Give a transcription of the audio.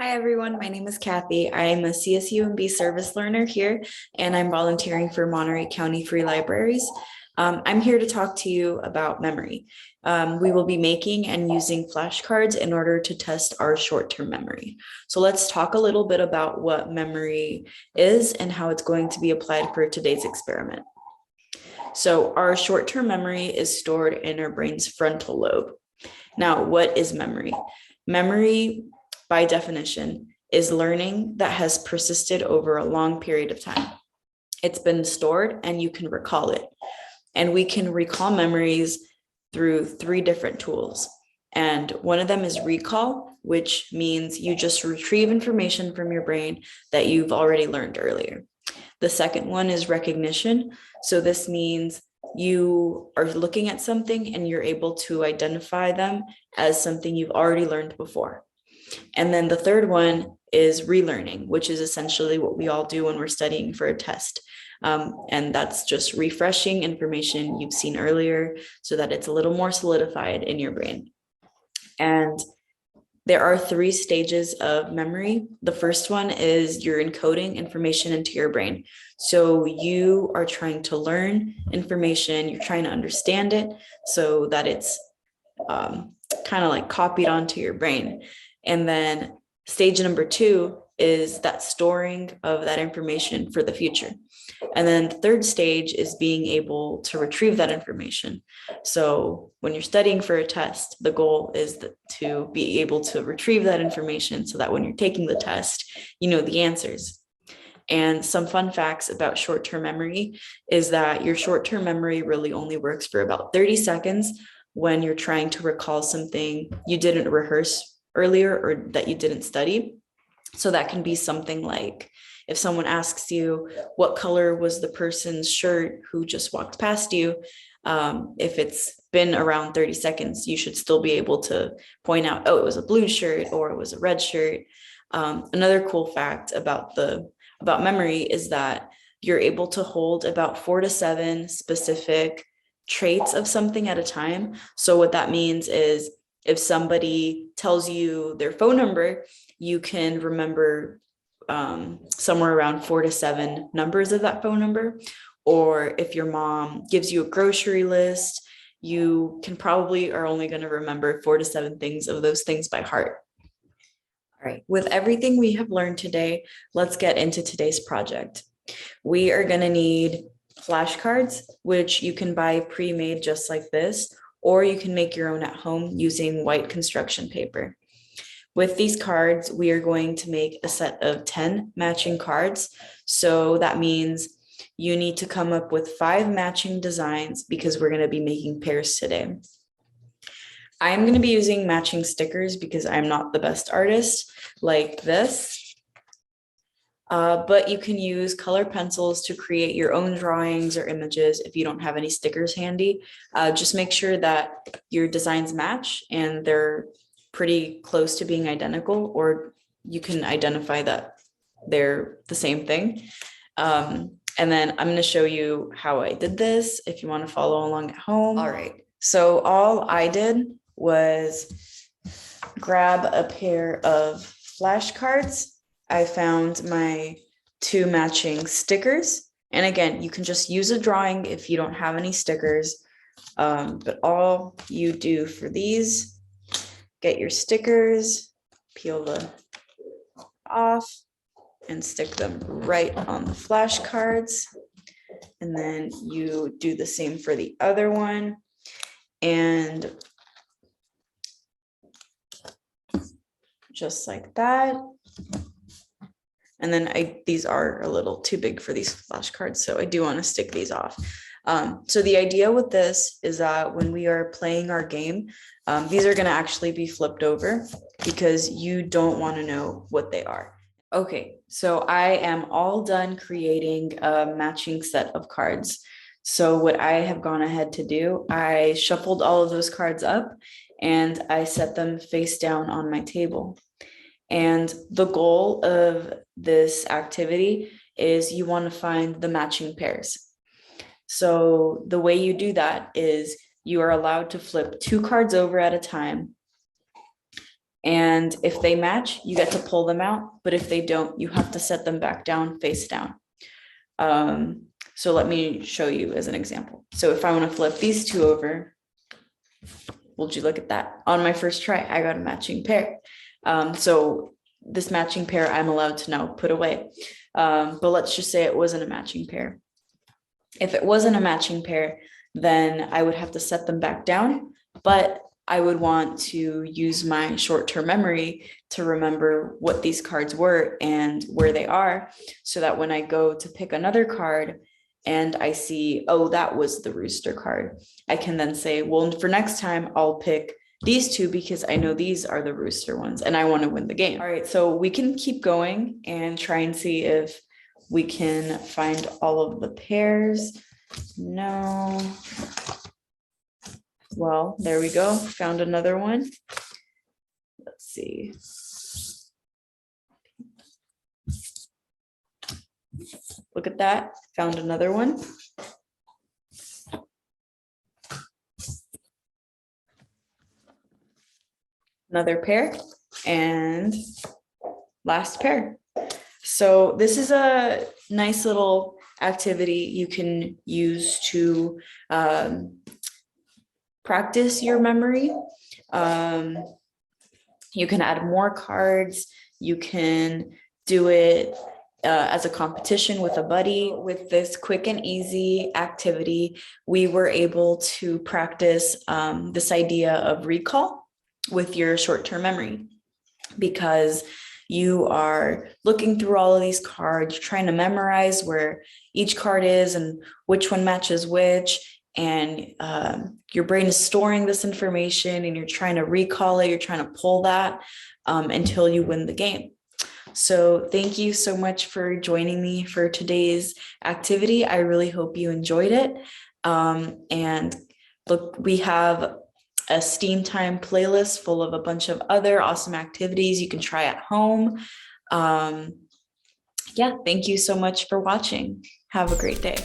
Hi everyone, my name is Kathy. I'm a CSUMB service learner here, and I'm volunteering for Monterey County Free Libraries. I'm here to talk to you about memory. We will be making and using flashcards in order to test our short-term memory. So let's talk a little bit about what memory is and how it's going to be applied for today's experiment. So our short-term memory is stored in our brain's frontal lobe. Now, what is memory? Memory, by definition, is learning that has persisted over a long period of time. It's been stored and you can recall it. And we can recall memories through 3 different tools. And one of them is recall, which means you just retrieve information from your brain that you've already learned earlier. The second one is recognition. So this means you are looking at something and you're able to identify them as something you've already learned before. And then the third one is relearning, which is essentially what we all do when we're studying for a test. And that's just refreshing information you've seen earlier so that it's a little more solidified in your brain. And there are 3 stages of memory. The first one is you're encoding information into your brain. So you are trying to learn information, you're trying to understand it so that it's kind of like copied onto your brain. And then stage number 2 is that storing of that information for the future. And then the third stage is being able to retrieve that information. So when you're studying for a test, the goal is to be able to retrieve that information so that when you're taking the test, you know the answers. And some fun facts about short-term memory is that your short-term memory really only works for about 30 seconds when you're trying to recall something you didn't rehearse earlier or that you didn't study. So that can be something like if someone asks you what color was the person's shirt who just walked past you, if it's been around 30 seconds, you should still be able to point out, oh, it was a blue shirt or it was a red shirt. Another cool fact about memory is that you're able to hold about 4 to 7 specific traits of something at a time. So what that means is if somebody tells you their phone number, you can remember somewhere around 4 to 7 numbers of that phone number. Or if your mom gives you a grocery list, you can probably are only going to remember 4 to 7 things of those things by heart. All right, with everything we have learned today, let's get into today's project. We are going to need flashcards, which you can buy pre-made just like this, or you can make your own at home using white construction paper. With these cards, we are going to make a set of 10 matching cards. So that means you need to come up with 5 matching designs because we're going to be making pairs today. I'm going to be using matching stickers because I'm not the best artist like this. But you can use color pencils to create your own drawings or images if you don't have any stickers handy. Just make sure that your designs match and they're pretty close to being identical, or you can identify that they're the same thing. And then I'm going to show you how I did this if you want to follow along at home. All right. So all I did was grab a pair of flashcards. I found my 2 matching stickers. And again, you can just use a drawing if you don't have any stickers. But all you do for these, get your stickers, peel them off, and stick them right on the flashcards. And then you do the same for the other one. And just like that. And then these are a little too big for these flashcards, so I do want to stick these off. So the idea with this is that when we are playing our game, these are going to actually be flipped over because you don't want to know what they are. Okay, so I am all done creating a matching set of cards. So what I have gone ahead to do, I shuffled all of those cards up and I set them face down on my table. And the goal of this activity is you want to find the matching pairs. So the way you do that is you are allowed to flip 2 cards over at a time And if they match, you get to pull them out. But if they don't, you have to set them back down, face down. So let me show you as an example. So if I want to flip these two over, would you look at that? On my first try, I got a matching pair. So this matching pair I'm allowed to now put away. But let's just say it wasn't a matching pair. If it wasn't a matching pair, then I would have to set them back down, but I would want to use my short-term memory to remember what these cards were and where they are, so that when I go to pick another card and I see, oh, that was the rooster card, I can then say, well, for next time, I'll pick these two because I know these are the rooster ones and I want to win the game. All right, so we can keep going and try and see if we can find all of the pairs. No. Well, there we go. Found another one. Let's see. Look at that. Found another one. Another pair and last pair. So this is a nice little activity you can use to practice your memory. You can add more cards. You can do it as a competition with a buddy. With this quick and easy activity, we were able to practice this idea of recall with your short-term memory, because you are looking through all of these cards, you're trying to memorize where each card is and which one matches which, and your brain is storing this information and you're trying to recall it, you're trying to pull that until you win the game. So thank you so much for joining me for today's activity. I really hope you enjoyed it. And look, we have a STEAM Time playlist full of a bunch of other awesome activities you can try at home. Yeah, thank you so much for watching. Have a great day.